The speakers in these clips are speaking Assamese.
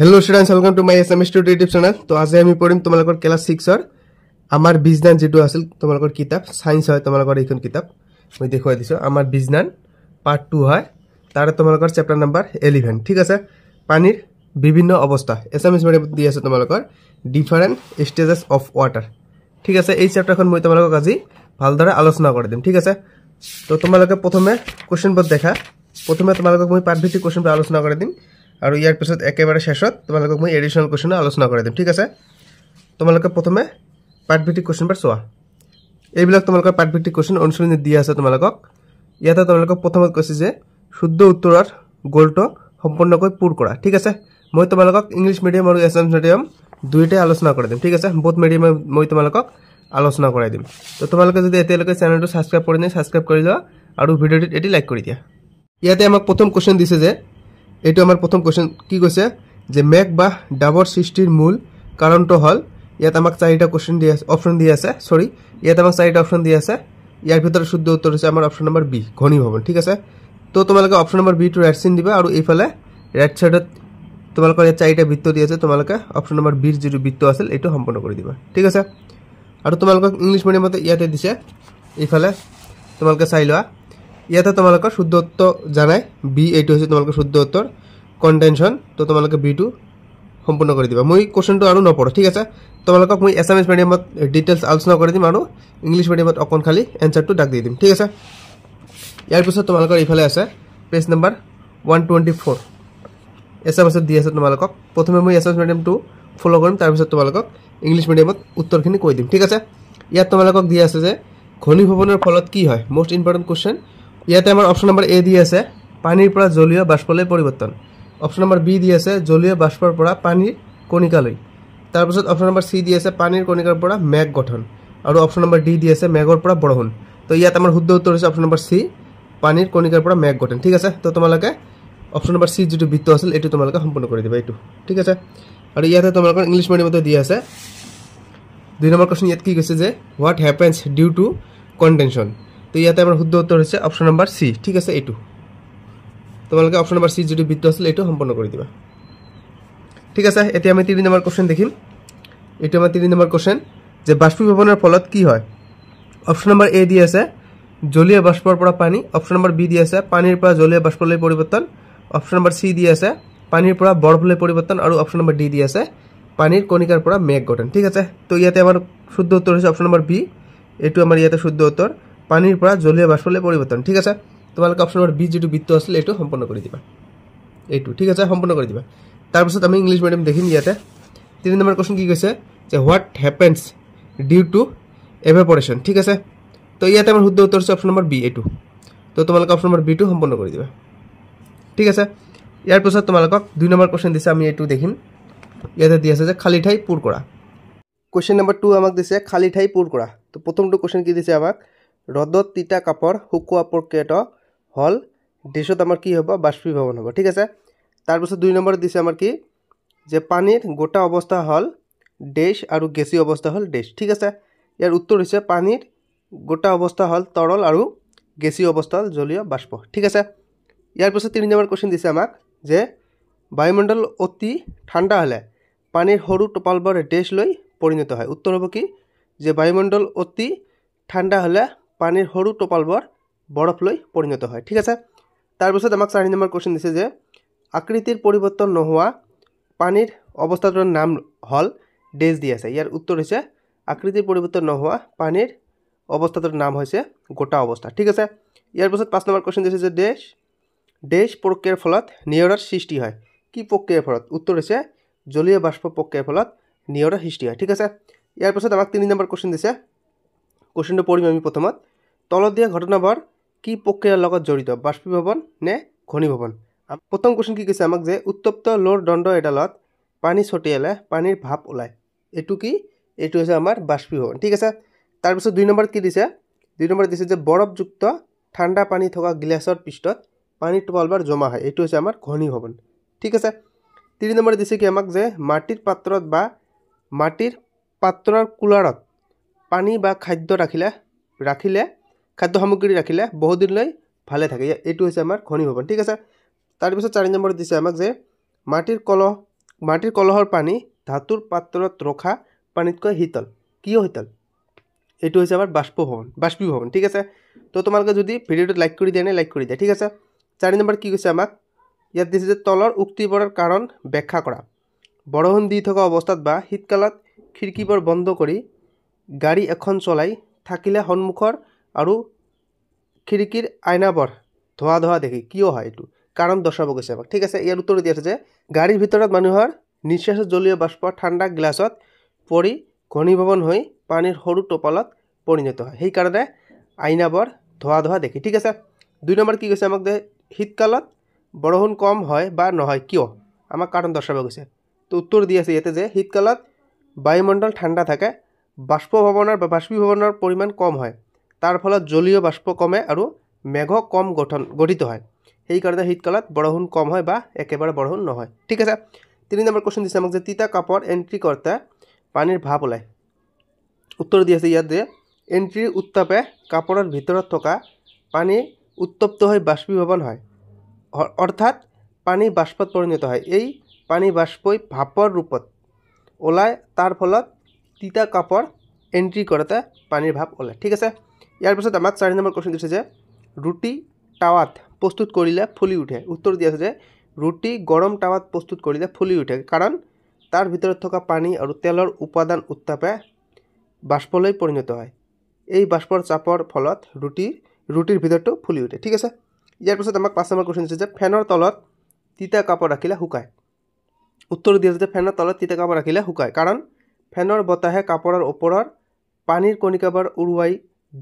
Hello students, welcome to my SMS YouTube channel. तो आज আমি পঢ়িম তোমালোকৰ ক্লাস 6 ৰ আমাৰ বিজ্ঞান যেটো আছিল তোমালোকৰ কিতাপ সায়েন্স হয় তোমালোকৰ এইখন কিতাপ মই দেখুৱাই দিছো আমাৰ বিজ্ঞান পাৰ্ট 2 হয় তাৰে তোমালোকৰ চেপ্টাৰ নাম্বাৰ 11 ঠিক আছে পানীৰ বিভিন্ন অৱস্থা SMS মানে দি আছে তোমালোকৰ ডিফাৰেন্ট স্টেজেস অফ ওয়াটাৰ ঠিক আছে এই চেপ্টাৰখন মই তোমালোকক আজি ভালদৰে আলোচনা কৰি দিম ঠিক আছে তো তোমালোকে প্ৰথমে কোশ্চেন বোৰ দেখা প্ৰথমে তোমালোকক মই পাৰ্ট ভিত্তিক কোশ্চেন বোৰ আলোচনা কৰি দিম আৰু ইয়াৰ পিছত একেবাৰে শেষত তোমালোকক মই এডিশনাল কোশ্চেন আলোচনা কৰি দিম ঠিক আছে তোমালোকে প্ৰথমে পাৰ্ট ভিত্তিক কোশ্চেন বোৰ চোৱা এইবিলাক তোমালোকৰ পাৰ্ট ভিত্তিক কোশ্চেন অনুসৰণ দি আছে তোমালোকক ইয়াতে তোমালোকক প্ৰথমত কৈছে যে শুদ্ধ উত্তৰৰ গোলটো সম্পূৰ্ণকৈ পূৰ কৰা ঠিক আছে মই তোমালোকক ইংলিশ মিডিয়াম আৰু এছামিছ মিডিয়াম দুইটাই আলোচনা কৰি দিম ঠিক আছে বহুত মিডিয়াম মই তোমালোকক আলোচনা কৰাই দিম তো তোমালোকে যদি এতিয়ালৈকে চেনেলটো সাবস্ক্ৰাইব কৰি নাই সাবস্ক্ৰাইব কৰি লোৱা আৰু ভিডিওটো এটি লাইক কৰি দিয়া ইয়াতে আমাক প্ৰথম কোশ্চেন দিছে যে এটো আমাৰ প্ৰথম কোশ্চেন কি কৈছে যে মেঘ বা ডাবৰ সৃষ্টিৰ মূল কাৰণটো হল ইয়াত আমাক চাৰিটা কোশ্চেন দি আছে অপচন দি আছে সৰি ইয়াত আমাক চাৰিটা অপচন দি আছে ইয়াৰ ভিতৰত শুদ্ধ উত্তৰ হৈছে আমাৰ অপচন নম্বৰ বি ঘনীভৱন ঠিক আছে তো তোমালোকে option number B to right sign দিবা আৰু এইফালে ৰাইট সাইডত তোমালোকৰ এই চাৰিটা বৃত্ত দি আছে তোমালোকে অপচন নম্বৰ বি যিটো বৃত্ত আছিল এটো সম্পূৰ্ণ কৰি দিবা ঠিক আছে আৰু তোমালোকক ইংলিশ মিডিয়ামতে ইয়াতে দিছে এইফালে তোমালোকে চাই লোৱা ইয়াতে তোমালোকৰ শুদ্ধ উত্তৰ জানাই বি এটো হৈছে তোমালোকৰ শুদ্ধ উত্তৰ কনটেনশন তো তোমালোকে বি টু সম্পূৰ্ণ কৰি দিবা মই কোশ্চেনটো আৰু নপঢ়ো ঠিক আছে তোমালোকক মই এছএমএছ মিডিয়ামত ডিটেইলছ আলোচনা কৰি দিম আৰু ইংলিশ মিডিয়ামত অকন খালি এনসাৰটো ডাক দি দিম ঠিক আছে ইয়াৰ পিছত তোমালোকৰ ইফালে আছে পেজ নম্বৰ 124 এছএমএছত দি আছে তোমালোকক প্ৰথমে মই এছএমএছ মিডিয়ামটো ফলো কৰিম তাৰ পিছত তোমালোকক ইংলিশ মিডিয়ামত উত্তৰখিনি কৈ দিম ঠিক আছে ইয়াত তোমালোকক দি আছে যে ঘনীভৱনৰ ফলত কি হয় মোস্ট ইম্পৰ্টেন্ট কোশ্চেন ইয়াতে আমাৰ অপচন নম্বৰ এ দি আছে পানীৰ পৰা জলীয় বাষ্পলৈ পৰিৱৰ্তন অপচন নম্বৰ বি দি আছে জলীয় বাষ্পৰ পৰা পানীৰ কণিকালৈ তাৰ পিছত অপচন নম্বৰ সি দি আছে পানীৰ কণিকাৰ পৰা মেঘ গঠন আৰু অপচন নম্বৰ ডি দি আছে মেঘৰ পৰা বৰষুণ তো ইয়াত আমাৰ শুদ্ধ উত্তৰ হৈছে অপচন নম্বৰ সি পানীৰ কণিকাৰ পৰা মেঘ গঠন ঠিক আছে তো তোমালোকে অপচন নম্বৰ সি যেটো বৃত্ত আছিল এটো তোমালোকে সম্পূৰ্ণ কৰি দিবা এটো ঠিক আছে আৰু ইয়াতে তোমালোকৰ ইংলিশ মিডিয়ামতে দি আছে দুই নম্বৰ কোশ্চেন ইয়াত কি কৈছে যে হোৱাট হ্যাপেন্স ডিউ টু কনডেনশন তো ইয়াতে আমাৰ শুদ্ধ উত্তৰ হৈছে অপচন নম্বৰ সি ঠিক আছে এটো তোমালোকে অপচন নম্বৰ সি যেটো বৃত্ত আছিল এটো সম্পূৰ্ণ কৰি দিবা ঠিক আছে এতিয়া আমি 3 নম্বৰ কোশ্চেন দেখিম এটো আমাৰ 3 নম্বৰ কোশ্চেন যে বাষ্পীভৱনৰ ফলত কি হয় অপচন নম্বৰ এ দি আছে জলীয় বাষ্পৰ পৰা পানী অপচন নম্বৰ বি দি আছে পানীৰ পৰা জলীয় বাষ্পলৈ পৰিৱৰ্তন অপচন নম্বৰ সি দি আছে পানীৰ পৰা বৰফলৈ পৰিৱৰ্তন আৰু অপচন নম্বৰ ডি দি আছে পানীৰ কণিকাৰ পৰা মেঘ গঠন ঠিক আছে তো ইয়াতে আমাৰ শুদ্ধ উত্তৰ হৈছে অপচন নম্বৰ বি এটো আমাৰ ইয়াতে শুদ্ধ উত্তৰ পানীৰ পৰা জলীয় বাষ্পলৈ পৰিৱৰ্তন ঠিক আছে তোমালোকে অপচন নম্বৰ বি যেটো বৃত্ত আছিল এটো সম্পূৰ্ণ কৰি দিবা এটো ঠিক আছে সম্পূৰ্ণ কৰি দিবা তাৰ পিছত আমি ইংলিশ মিডিয়াম দেখিম ইয়াতে 3 নম্বৰ কোশ্চেন কি কৈছে যে হোৱাট হ্যাপেন্স ডিউ টু এভাপোৰেশন ঠিক আছে তো ইয়াতে আমাৰ শুদ্ধ উত্তৰ হৈছে অপচন নম্বৰ বি এটো তো তোমালোকে অপচন নম্বৰ বি টু সম্পূৰ্ণ কৰি দিবা ঠিক আছে ইয়াৰ পিছত তোমালোকক 2 নম্বৰ কোশ্চেন দিছে আমি এটো দেখিম ইয়াতে দি আছে যে খালি ঠাই পূৰ কৰা কোশ্চেন নম্বৰ 2 আমাক দিছে খালি ঠাই পূৰ কৰা তো প্ৰথমটো কোশ্চেন কি দিছে আমাক ৰদত তিতা কাপৰ শুকুৱা প্ৰক্ৰিয়াটো হল দেশত আমাৰ কি হ'ব বাষ্পীভৱন হ'ব ঠিক আছে তাৰ পিছত 2 নম্বৰ দিছে আমাৰ কি যে পানীৰ গোটা অৱস্থা হল ডেশ আৰু গেছীয় অৱস্থা হল ডেশ ঠিক আছে ইয়াৰ উত্তৰ হৈছে পানীৰ গোটা অৱস্থা হল তৰল আৰু গেছীয় অৱস্থা হল জলীয় বাষ্প ঠিক আছে ইয়াৰ পিছত 3 নম্বৰ কোশ্চেন দিছে আমাক যে বায়ুমণ্ডল অতি ঠাণ্ডা হলে পানীৰ সৰু টোপালবোৰ ডেশ লৈ পৰিণত হয় উত্তৰ হ'ব কি যে বায়ুমণ্ডল অতি ঠাণ্ডা হলে পানীৰ সৰু টোপালবোৰ বৰফ লৈ পৰিণত হয় ঠিক আছে তাৰ পিছত আমাক 4 নম্বৰ কোশ্চেন দিছে যে আকৃতিৰ পৰিৱৰ্তন নোহোৱা পানীৰ অৱস্থাটোৰ নাম হল ডেশ দি আছে ইয়াৰ উত্তৰ হৈছে আকৃতিৰ পৰিৱৰ্তন নোহোৱা পানীৰ অৱস্থাটোৰ নাম হৈছে গোটা অৱস্থা ঠিক আছে ইয়াৰ পিছত 5 নম্বৰ কোশ্চেন দিছে যে ডেশ প্ৰক্ৰিয়াৰ ফলত নিয়ৰৰ সৃষ্টি হয় কি প্ৰক্ৰিয়াৰ ফলত উত্তৰ হৈছে জলীয় বাষ্প প্ৰক্ৰিয়াৰ ফলত নিয়ৰৰ সৃষ্টি হয় ঠিক আছে ইয়াৰ পিছত আমাক 3 নম্বৰ কোশ্চেন দিছে কোশ্চেনটো পঢ়িম আমি প্ৰথমত তলত দিয়া ঘটনাবোৰ কি প্ৰক্ৰিয়াৰ লগত জড়িত বাষ্পীভৱন নে ঘনীভৱন প্ৰথম কোশ্চেন কি কৈছে আমাক যে উত্তপ্ত লোৰ দণ্ড এডালত পানী ছটিয়ালে পানীৰ ভাপ ওলায় এটো কি এটো হৈছে আমাৰ বাষ্পীভৱন ঠিক আছে তাৰ পিছত 2 নম্বৰত কি দিছে 2 নম্বৰত দিছে যে বৰফযুক্ত ঠাণ্ডা পানী থকা গ্লাছৰ পৃষ্ঠত পানীৰ টোপালবোৰ জমা হয় এটো হৈছে আমাৰ ঘনীভৱন ঠিক আছে 3 নম্বৰত দিছে কি আমাক যে মাটিৰ পাত্ৰত বা মাটিৰ পাত্ৰৰ কুলাৰত পানী বা খাদ্য ৰাখিলে খাদ্য সামগ্ৰী ৰাখিলে বহুদিনলৈ ভালে থাকে এটো হৈছে আমাৰ ঘনীভৱন ঠিক আছে তাৰ পিছত 4 নম্বৰত দিছে আমাক যে মাটিৰ কলহ মাটিৰ কলহৰ পানী ধাতুৰ পাত্ৰত ৰখা পানীতকৈ শীতল। কিয় শীতল? এইটো হৈছে আমাৰ বাষ্পীভৱন। ঠিক আছে, তো তোমালোকে যদি ভিডিঅ'টো লাইক কৰি দিয়া নাই লাইক কৰি দিয়া। ঠিক আছে, 4 নম্বৰ কি কৈছে আমাক, ইয়াত দিছে যে তলৰ উক্তিবোৰৰ কাৰণ ব্যাখ্যা কৰা। বৰষুণ দি থকা অৱস্থাত বা শীতকালত খিৰিকীবোৰ বন্ধ কৰি গাড়ী এখন চলাই থাকিলে সন্মুখৰ আৰু খিৰিকীৰ আইনাবোৰ ধোৱা দেখি কিয় হয়? এইটো কাৰণ দৰ্শাব গৈছে আমাক। ঠিক আছে, ইয়াৰ উত্তৰ দি আছে যে গাড়ীৰ ভিতৰত মানুহৰ নিঃশ্বাসৰ জলীয় বাষ্প ঠাণ্ডা গ্লাছত পৰি ঘনীভৱন হৈ পানীৰ সৰু টোপালত পৰিণত হয়, সেইকাৰণে আইনাবোৰ ধোৱা দেখি। ঠিক আছে, 2 নম্বৰ কি কৈছে আমাক যে শীতকালত বৰষুণ কম হয় বা নহয় কিয়? আমাক কাৰণ দৰ্শাব গৈছে। তো উত্তৰ দি আছে ইয়াতে যে শীতকালত বায়ুমণ্ডল ঠাণ্ডা থাকে, বাষ্পীভৱনৰ পৰিমাণ কম হয়, তাৰ ফলত জলীয় বাষ্প কমে আৰু মেঘ কম গঠিত হয়, সেইকাৰণে শীতকালত বৰষুণ কম হয় বা একেবাৰে বৰষুণ নহয়। ঠিক আছে, 3 নম্বৰ কোৱেশ্চন দিছে আমাক যে তিতা কাপৰ এন্ট্ৰি কৰোঁতে পানীৰ ভাপ ওলায়। উত্তৰ দি আছে ইয়াত যে এন্ট্ৰিৰ উত্তাপে কাপোৰৰ ভিতৰত থকা পানী উত্তপ্ত হৈ বাষ্পীভৱন হয়, অৰ্থাৎ পানী বাষ্পত পৰিণত হয়। এই পানী বাষ্পই ভাপৰ ৰূপত ওলায়, তাৰ ফলত তিতা কাপৰ এন্ট্ৰি কৰোঁতে পানীৰ ভাপ ওলায়। ঠিক আছে, ইয়াৰ পিছত আমাক 4 নম্বৰ কোৱেশ্চন দিছে যে ৰুটি টাৱাত প্ৰস্তুত কৰিলে ফুলি উঠে। উত্তৰ দি আছে যে ৰুটি গৰম টাৱাত প্ৰস্তুত কৰিলে ফুলি উঠে, কাৰণ তাৰ ভিতৰত থকা পানী আৰু তেলৰ উপাদান উত্তাপে বাষ্পলৈ পৰিণত হয়। এই বাষ্পৰ চাপৰ ফলত ৰুটিৰ ভিতৰটো ফুলি উঠে। ঠিক আছে, ইয়াৰ পিছত আমাক 5 নম্বৰ কোৱেশ্চন দিছে যে ফেনৰ তলত তিতা কাপোৰ ৰাখিলে শুকায়। উত্তৰ দি আছে যে ফেনৰ তলত তিতা কাপোৰ ৰাখিলে শুকায়, কাৰণ ফেনৰ বতাহে কাপোৰৰ ওপৰৰ পানীৰ কণিকাবোৰ উৰুৱাই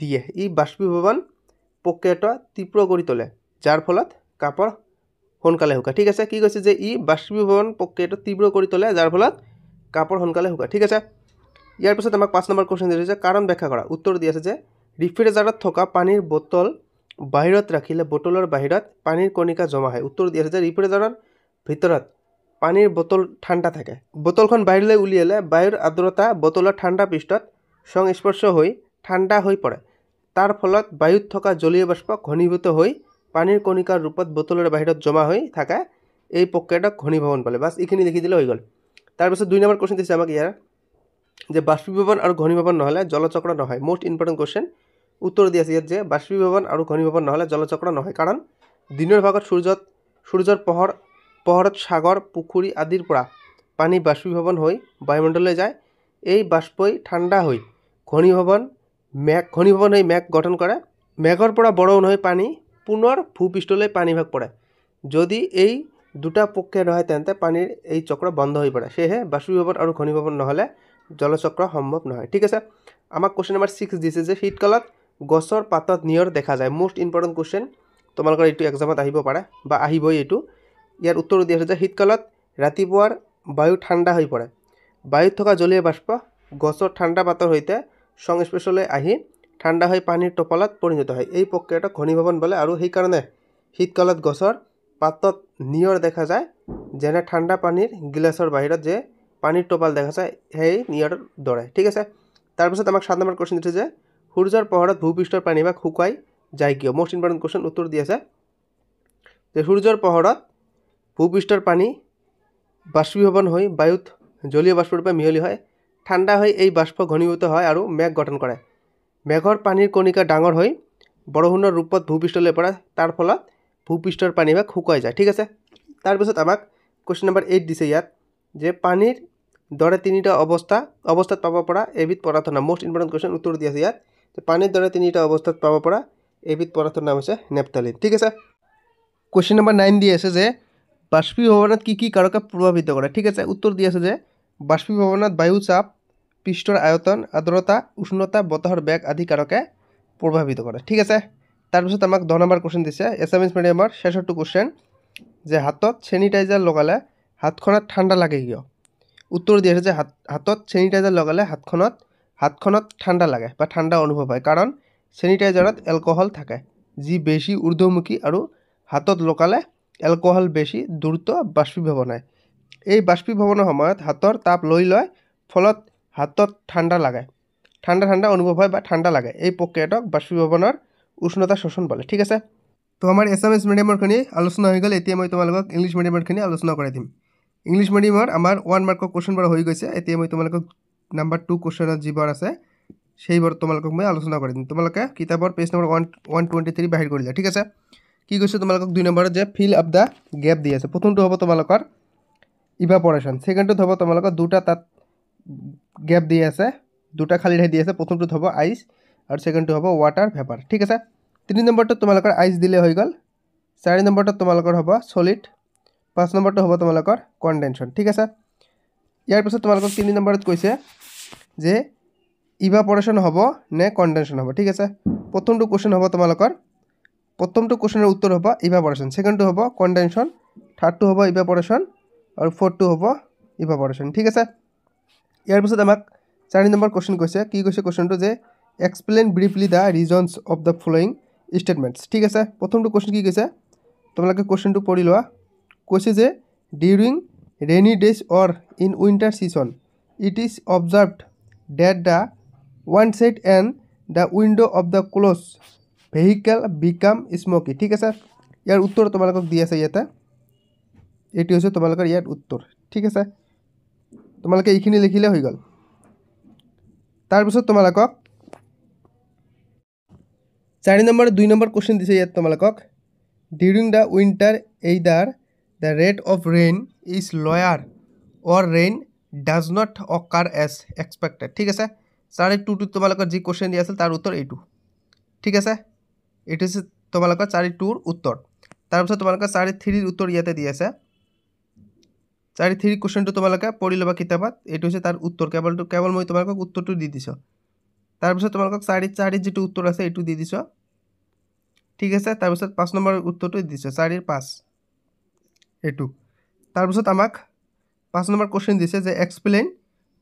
দিয়ে। ই বাষ্পীভৱন প্ৰক্ৰিয়াটো তীব্ৰ কৰি তোলে, যাৰ ফলত কাপোৰ সোনকালে শুকায়। ঠিক আছে, কি কৈছে যে ই বাষ্পীভৱন প্ৰক্ৰিয়াটো তীব্ৰ কৰি তোলে, যাৰ ফলত কাপোৰ সোনকালে শুকায়। ঠিক আছে, ইয়াৰ পিছত আমাক 5 নম্বৰ কোৱেশ্চন দিছে যে কাৰণ ব্যাখ্যা কৰা। উত্তৰ দি আছে যে ৰেফ্ৰিজাৰেটৰত থকা পানীৰ বটল বাহিৰত ৰাখিলে বটলৰ বাহিৰত পানীৰ কণিকা জমা হয়। উত্তৰ দি আছে যে ৰেফ্ৰিজাৰেটৰৰ ভিতৰত পানীৰ বটল ঠাণ্ডা থাকে, বটলখন বাহিৰলৈ উলিয়ালে বায়ুৰ আৰ্দ্ৰতা বটলৰ ঠাণ্ডা পৃষ্ঠত সংস্পৰ্শ হৈ ঠাণ্ডা হৈ পৰে, তাৰ ফলত বায়ুত থকা জলীয় বাষ্প ঘনীভূত হৈ পানীৰ কণিকাৰ ৰূপত বটলৰ বাহিৰত জমা হৈ থাকে, এই প্ৰক্ৰিয়াটোক ঘনীভৱন বোলে। বাছ এইখিনি লিখি দিলে হৈ গ'ল। তাৰপিছত 2 নম্বৰ কোৱেশ্চন দিছে আমাক ইয়াৰ যে বাষ্পীভৱন আৰু ঘনীভৱন নহ'লে জলচক্ৰ নহয়। Most important question. উত্তৰ দি আছে ইয়াত যে বাষ্পীভৱন আৰু ঘনীভৱন নহ'লে জলচক্ৰ নহয়, কাৰণ দিনৰ ভাগত সূৰ্যৰ পোহৰত সাগৰ পুখুৰী আদিৰ পৰা পানী বাষ্পীভৱন হৈ বায়ুমণ্ডললৈ যায়। এই বাষ্পই ঠাণ্ডা হৈ ঘনীভৱন হৈ মেঘ গঠন কৰে। মেঘৰ পৰা বৰষুণ হৈ পানী পুনৰ ভূপৃষ্ঠলৈ পানীভাগ পৰে। যদি এই দুটা প্ৰক্ৰিয়া নহয় তেন্তে পানীৰ এই চক্ৰ বন্ধ হৈ পৰে, সেয়েহে বাষ্পীভৱন আৰু ঘনীভৱন নহ'লে জলচক্ৰ সম্ভৱ নহয়। ঠিক আছে, আমাক কোৱেশ্চন নম্বৰ 6 দিছে যে শীতকালত গছৰ পাতত নিয়ৰ দেখা যায়। মোষ্ট ইম্পৰ্টেণ্ট কোৱেশ্চন, তোমালোকৰ এইটো এক্সামত আহিব পাৰে বা আহিবই এইটো। ইয়াৰ উত্তৰ দি আছে যে শীতকালত ৰাতিপুৱাৰ বায়ু ঠাণ্ডা হৈ পৰে, বায়ুত থকা জলীয় বাষ্প গছৰ ঠাণ্ডা পাতৰ সৈতে সংস্পৰ্শলৈ আহি ঠাণ্ডা হৈ পানীৰ টোপালত পৰিণত হয়, এই প্ৰক্ৰিয়াটোক ঘনীভৱন বোলে। আৰু সেইকাৰণে শীতকালত গছৰ পাতত নিয়ৰ দেখা যায়, যেনে ঠাণ্ডা পানীৰ গিলাচৰ বাহিৰত যে পানীৰ টোপাল দেখা যায় সেই নিয়ৰৰ দৰে। ঠিক আছে, তাৰপিছত আমাক 7 নম্বৰ কোৱেশ্চন দিছে যে সূৰ্যৰ পোহৰত ভূপৃষ্ঠৰ পানীভাগ শুকাই যায় কিয়? Most important question. উত্তৰ দি আছে যে সূৰ্যৰ পোহৰত ভূপৃষ্ঠৰ পানী বাষ্পীভৱন হৈ বায়ুত জলীয় বাষ্পৰূপে মিহলি হয়, ঠাণ্ডা হৈ এই বাষ্প ঘনীভূত হয় আৰু মেঘ গঠন কৰে। মেঘৰ পানীৰ কণিকা ডাঙৰ হৈ বৰষুণৰ ৰূপত ভূপৃষ্ঠলৈ পৰে, তাৰ ফলত ভূপৃষ্ঠৰ পানীভাগ শুকাই যায়। ঠিক আছে, তাৰপিছত আমাক কোৱেশ্চন নম্বৰ 8 দিছে ইয়াত যে পানীৰ দৰে তিনিটা অৱস্থাত পাব পৰা এবিধ পদাৰ্থৰ নাম। Most important question. উত্তৰ দি আছে ইয়াত যে পানীৰ দৰে তিনিটা অৱস্থাত পাব পৰা এবিধ পদাৰ্থৰ নাম হৈছে নেপথালিন। ঠিক আছে, কোৱেশ্চন নম্বৰ 9 দি আছে যে বাষ্পীভৱনত কি কাৰকে প্ৰভাৱিত কৰে? ঠিক আছে, উত্তৰ দি আছে যে বাষ্পীভৱনত বায়ু চাপ, পৃষ্ঠৰ আয়তন, আৰ্দ্ৰতা, উষ্ণতা, বতাহৰ বেগ আদি কাৰকে প্ৰভাৱিত কৰে। ঠিক আছে, তাৰপিছত আমাক 10 নম্বৰ কোৱেশ্চন দিছে এছামিছ মিডিয়ামৰ শেষৰটো কোৱেশ্চন যে হাতত চেনিটাইজাৰ লগালে হাতখনত ঠাণ্ডা লাগে কিয়? উত্তৰ দি আছে যে হাতত চেনিটাইজাৰ লগালে হাতখনত ঠাণ্ডা লাগে বা ঠাণ্ডা অনুভৱ হয়, কাৰণ চেনিটাইজাৰত এলকহল থাকে, যি বেছি ঊৰ্ধ্বমুখী আৰু হাতত লগালে এলকহল বেছি দ্ৰুত বাষ্পীভৱন হয়। এই বাষ্পীভৱনৰ সময়ত হাতৰ তাপ লৈ লয়, ফলত হাতত ঠাণ্ডা অনুভৱ হয় বা ঠাণ্ডা লাগে। এই প্ৰক্ৰিয়াটোক বাষ্পীভৱনৰ উষ্ণতা শোষণ বোলে। ঠিক আছে, তো আমাৰ এছামিছ মিডিয়ামৰখিনি আলোচনা হৈ গ'ল। এতিয়া মই তোমালোকক ইংলিছ মিডিয়ামৰখিনি আলোচনা কৰাই দিম। ইংলিছ মিডিয়ামৰ আমাৰ 1 মাৰ্কৰ কোৱেশ্চনবোৰ হৈ গৈছে এতিয়া মই তোমালোকক নাম্বাৰ 2 কোৱেশ্চনত যিবোৰ আছে সেইবোৰ তোমালোকক মই আলোচনা কৰি দিম তোমালোকে কিতাপৰ পেজ নম্বৰ 123 বাহিৰ কৰিলা ঠিক আছে কি কৈছে তোমালোকক 2 নম্বৰত যে ফিল আপ দা গ্যাপ দি আছে প্ৰথমটো হ'ব তোমালোকৰ ইভাপোৰেশন সেকেন্ডটো হ'ব তোমালোকৰ দুটা তাত গ্যাপ দি আছে দুটা খালি ঠাই দি আছে প্ৰথমটো হ'ব আইস আৰু সেকেন্ডটো হ'ব ওয়াটাৰ ভেপাৰ ঠিক আছে 3 নম্বৰটো তোমালোকৰ আইস দিলে হৈ গল 4 নম্বৰটো তোমালোকৰ হ'ব সলিড 5 নম্বৰটো হ'ব তোমালোকৰ কনডেনশন ঠিক আছে ইয়াৰ পিছত তোমালোকক 3 নম্বৰত কৈছে যে ইভাপোৰেশন হ'ব নে কনডেনশন হ'ব ঠিক আছে প্ৰথমটো কোৱেশ্চন হ'ব তোমালোকৰ প্ৰথমটো কোৱেশ্চনৰ উত্তৰ হ'ব ইভাপোৰেশন সেকেন্ডটো হ'ব কনডেনশন থাৰ্ডটো হ'ব ইভাপোৰেশন আৰু ফোৰ্থটো হ'ব ইভাপোৰেশন ঠিক আছে ইয়াৰ পিছত আমাক 4 নম্বৰ কোৱেশ্চন কৈছে কি কৈছে কোৱেশ্চনটো যে explain briefly the reasons of the following statements ঠিক আছে প্ৰথমটো কোৱেশ্চন কি কৈছে তোমালোকে কোৱেশ্চনটো পঢ়ি লোৱা কৈছে যে during rainy days or in winter season it is observed that the one side and the window of the closed vehicle become smoky ঠিক আছে ইয়াৰ উত্তৰ তোমালোকক দি আছে ইয়াতে এটি হৈছে তোমালোকৰ ইয়াৰ উত্তৰ ঠিক আছে তোমালোকে এইখিনি লিখিলে হৈ গল তাৰ পিছত তোমালোকক 4 নম্বৰ 2 নম্বৰ কোৱেশ্চন দিছে ইয়াত তোমালোকক during the winter either the rate of rain is lower or rain does not occur as expected ঠিক আছে 4.2 টো তোমালোকৰ যি কোৱেশ্চন দি আছিল তাৰ উত্তৰ এইটো ঠিক আছে এটো হৈছে তোমালোকৰ 4.2 ৰ উত্তৰ তাৰ পিছত তোমালোকৰ 4.3 ৰ উত্তৰ ইয়াতে দি আছে 4.3 কোৱেশ্চনটো তোমালোকে পঢ়ি লবা কিতাপত এটো হৈছে তাৰ উত্তৰ কেৱল মই তোমালোকক উত্তৰটো দি দিছো তাৰ পিছত তোমালোকক 4.4 যেটো উত্তৰ আছে এটো দি দিছো ঠিক আছে তাৰ পিছত 5 নম্বৰ উত্তৰটো দি দিছো 4.5 এটো তাৰ পিছত আমাক 5 নম্বৰ কোৱেশ্চন দিছে যে এক্সপ্লেইন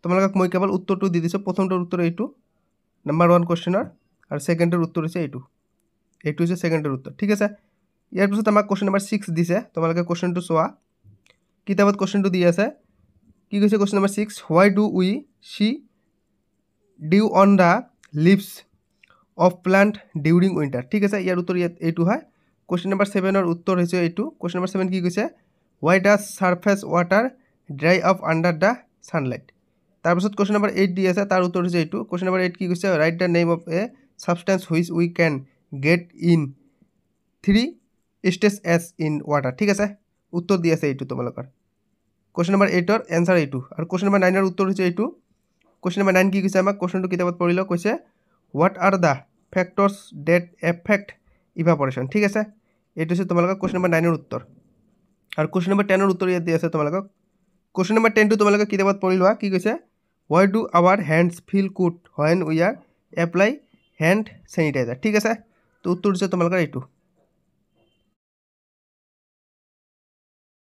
তোমালোকক মই কেৱল উত্তৰটো দি দিছো প্ৰথমটোৰ উত্তৰ এইটো নাম্বাৰ 1 কোৱেশ্চনৰ আৰু সেকেন্ডৰ উত্তৰ হৈছে এইটো হৈছে সেকেন্ডৰ উত্তৰ ঠিক আছে ইয়াৰ পিছত আমাক কোৱেশ্চন নাম্বাৰ 6 দিছে তোমালোকে কোৱেশ্চনটো চোৱা কিতাপত কোৱেশ্চনটো দি আছে কি কৈছে question number 6 why do we see dew on the leaves of plant during winter ঠিক আছে ইয়াৰ উত্তৰ এইটো হয় কোৱেশ্চন নাম্বাৰ 7 ৰ উত্তৰ হৈছে এইটো কোৱেশ্চন নাম্বাৰ 7 কি কৈছে why does surface water dry up under the sunlight তাৰ পিছত কোৱেশ্চন নাম্বাৰ 8 দি আছে তাৰ উত্তৰ হৈছে এইটো কোৱেশ্চন নাম্বাৰ 8 কি কৈছে write the name of a substance which we can get in 3 stages as in water ঠিক আছে উত্তৰ দি আছে এইটো তোমালোকৰ কোৱেশ্চন নাম্বাৰ 8 ৰ आंसर এইটো আৰু কোৱেশ্চন নাম্বাৰ 9 ৰ উত্তৰ হৈছে এইটো কোৱেশ্চন নাম্বাৰ 9 কি কৈছে আমাক কোৱেশ্চনটো কিতাপত পঢ়িলো কৈছে what are the factors that affect evaporation ঠিক আছে এইটো হৈছে তোমালোকৰ কোৱেশ্চন নাম্বাৰ 9 ৰ উত্তৰ আৰু কোৱেশ্চন নাম্বাৰ 10 ৰ উত্তৰ ইয়াত দি আছে তোমালোকক কোৱেশ্চন নাম্বাৰ 10 টো তোমালোকে কিতাপত পঢ়ি লোৱা কি কৈছে why do our hands feel cold when we are apply hand sanitizer ঠিক আছে তো উত্তৰ হৈছে তোমালোকৰ এইটো